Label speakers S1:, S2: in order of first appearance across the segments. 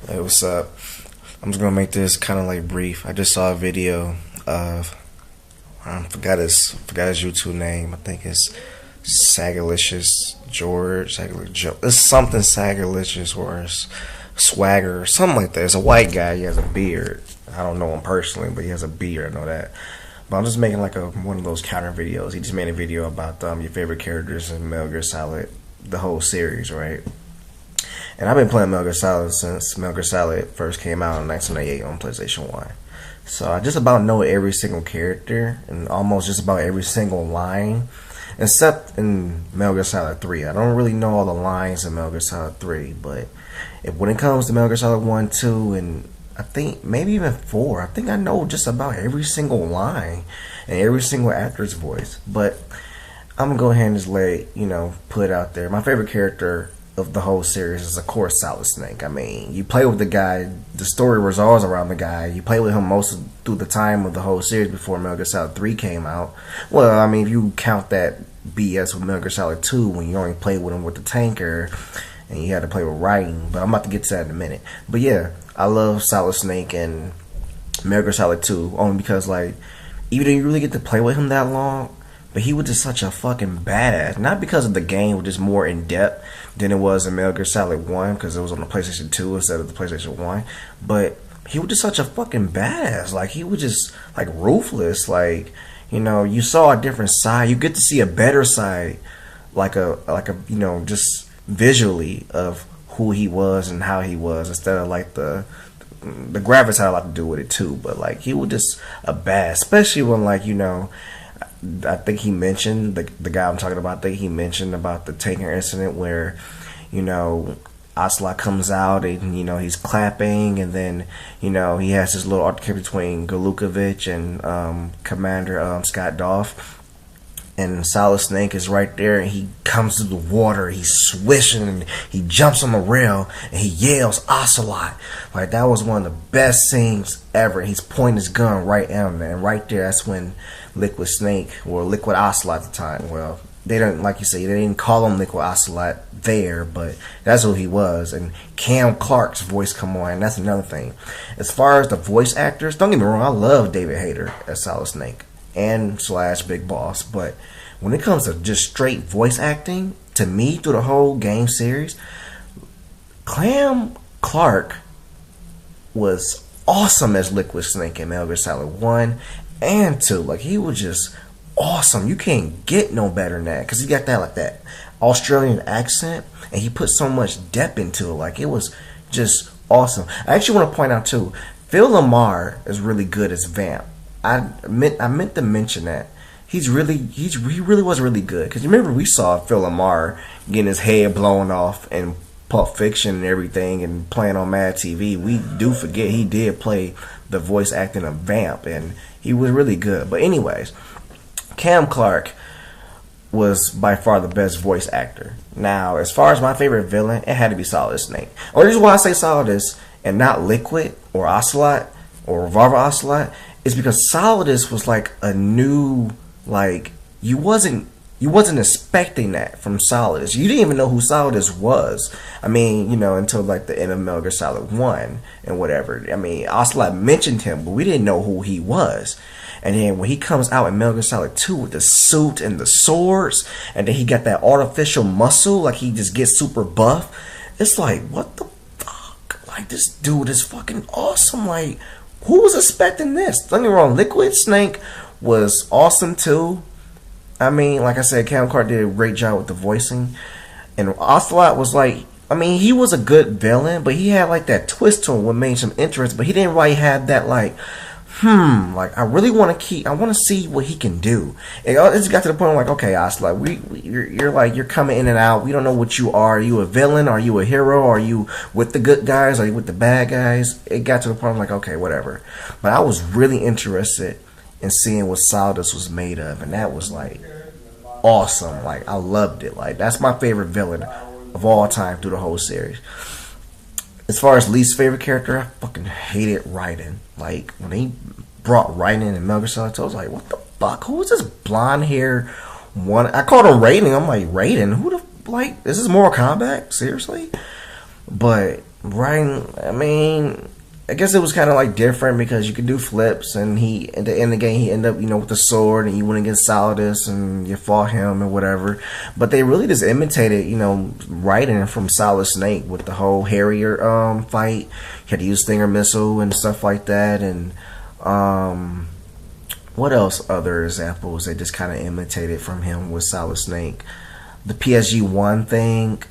S1: Hey, what's up? I'm just gonna make this kind of like brief. I just saw a video of forgot his YouTube name. I think it's Sagalicious George. It's something Sagalicious or Swagger or something like that. It's a white guy. He has a beard. I don't know him personally, but he has a beard. I know that. But I'm just making like one of those counter videos. He just made a video about your favorite characters in Metal Gear Solid, the whole series, right? And I've been playing Metal Gear Solid since Metal Gear Solid first came out in 1998 on PlayStation 1. So I just about know every single character and almost just about every single line, except in Metal Gear Solid 3. I don't really know all the lines in Metal Gear Solid 3, but when it comes to Metal Gear Solid 1, 2, and I think maybe even 4, I think I know just about every single line and every single actor's voice. But I'm gonna go ahead and just put it out there. My favorite character of the whole series is of course Solid Snake. I mean, you play with the guy, the story revolves around the guy. You play with him through the time of the whole series before Metal Gear Solid 3 came out. Well, I mean, if you count that BS with Metal Gear Solid 2 when you only played with him with the tanker and you had to play with Raiden, but I'm about to get to that in a minute. But yeah, I love Solid Snake and Metal Gear Solid 2 only because even though you really get to play with him that long, but he was just such a fucking badass. Not because of the game was just more in depth than it was in Metal Gear Solid 1 because it was on the PlayStation 2 instead of the PlayStation 1. But he was just such a fucking badass. Like, he was just ruthless. You saw a different side. You get to see a better side, just visually of who he was and how he was instead of the graphics had a lot to do with it too. But he was just a badass, especially when I think he mentioned the guy I'm talking about. I think he mentioned about the tanker incident where, Ocelot comes out and he's clapping, and then he has this little altercation between Galukovich and Commander Scott Doff. And Solid Snake is right there, and he comes through the water, he's swishing, and he jumps on the rail, and he yells, "Ocelot!" That was one of the best scenes ever. He's pointing his gun right at him, and right there, that's when Liquid Snake, or Liquid Ocelot at the time, well, they don't, like you say, they didn't call him Liquid Ocelot there, but that's who he was. And Cam Clark's voice come on, and that's another thing. As far as the voice actors, don't get me wrong, I love David Hayter as Solid Snake and / Big Boss, but when it comes to just straight voice acting, to me, through the whole game series, Cam Clark was awesome as Liquid Snake in Metal Gear Solid 1 and 2. He was just awesome. You can't get no better than that, because he got that Australian accent, and he put so much depth into it. It was just awesome. I actually want to point out too, Phil LaMarr is really good as Vamp. I meant to mention that he really was really good, because you remember we saw Phil LaMarr getting his head blown off in Pulp Fiction and everything, and playing on Mad TV. We do forget he did play the voice acting of Vamp, and he was really good. But anyways, Cam Clark was by far the best voice actor. Now, as far as my favorite villain, it had to be Solid Snake. The reason why I say Solidus and not Liquid or Ocelot or Revolver Ocelot is because Solidus was a new, you wasn't expecting that from Solidus. You didn't even know who Solidus was. I mean, until the end of Metal Gear Solid 1 and whatever. I mean, Ocelot mentioned him, but we didn't know who he was. And then when he comes out in Metal Gear Solid 2 with the suit and the swords, and then he got that artificial muscle, he just gets super buff, it's what the fuck? This dude is fucking awesome. Who was expecting this? Don't get me wrong, Liquid Snake was awesome too. I mean, like I said, Cam Clark did a great job with the voicing. And Ocelot was he was a good villain, but he had that twist to him what made some interest, but he didn't really have that I really want to see what he can do. And it just got to the point okay, Ocelot, you're coming in and out. We don't know what you are. Are you a villain? Are you a hero? Are you with the good guys? Are you with the bad guys? It got to the point okay, whatever. But I was really interested in seeing what Solidus was made of, and that was awesome. I loved it. That's my favorite villain of all time through the whole series. As far as least favorite character, I fucking hated Raiden. When he brought Raiden in Metal Gear Solid 2, I was what the fuck? Who is this blonde hair one? I called him Raiden. I'm Raiden? Who the, is this Mortal Kombat? Seriously? But Right. I mean, I guess it was kind of like different because you could do flips, and he at the end of the game he ended up with the sword, and you went against Solidus, and you fought him and whatever. But they really just imitated Raiden from Solid Snake with the whole Harrier fight. You had to use Stinger missile and stuff like that, and what else? Other examples they just kind of imitated from him with Solid Snake. The PSG-1 thing.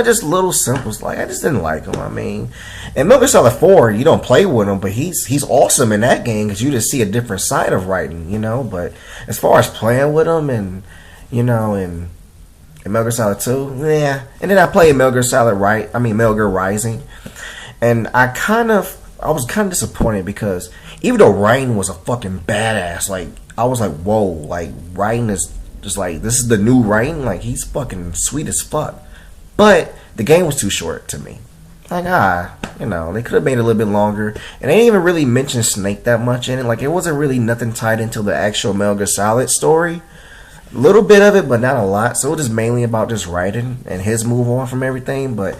S1: Just little simples. Like, I just didn't like him. I mean, in Metal Gear Solid 4, you don't play with him, but he's awesome in that game because you just see a different side of Raiden. But as far as playing with him and in Metal Gear Solid 2, yeah. And then I played Metal Gear Solid Metal Gear Rising, and I was kind of disappointed because even though Raiden was a fucking badass, like I was like, whoa, like Raiden is just like, this is the new Raiden, like he's fucking sweet as fuck. But the game was too short to me. Like, they could have made it a little bit longer. And they didn't even really mention Snake that much in it. Like, it wasn't really nothing tied into the actual Metal Gear Solid story. A little bit of it, but not a lot. So it was just mainly about just Raiden and his move on from everything. But,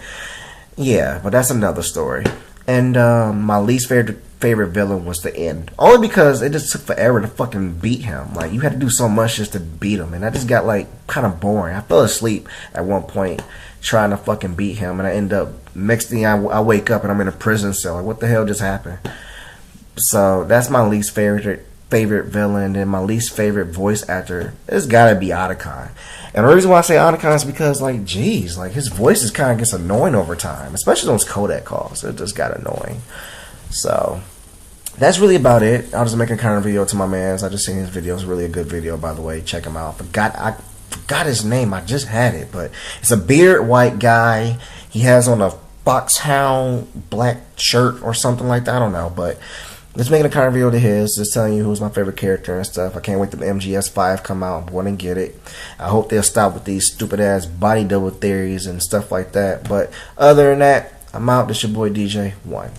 S1: yeah, but that's another story. And my least favorite villain was the end. Only because it just took forever to fucking beat him. Like, you had to do so much just to beat him. And that just got, like, kind of boring. I fell asleep at one point trying to fucking beat him, and I end up, next thing I wake up and I'm in a prison cell. Like, what the hell just happened? So that's my least favorite villain. And my least favorite voice actor, it's gotta be Otacon. And the reason why I say Otacon is because, like, geez, like his voice is kind of gets annoying over time, especially those codec calls. It just got annoying. So that's really about it. I was making kind of video to my man's. I just seen his video. It's really a good video, by the way. Check him out. I forgot his name. I just had it, but it's a beard white guy. He has on a foxhound black shirt or something like that. I don't know, but just making a kind of video to his, just telling you who's my favorite character and stuff. I can't wait till the MGS5 come out. I want to get it. I hope they'll stop with these stupid ass body double theories and stuff like that. But other than that, I'm out. This your boy DJ1.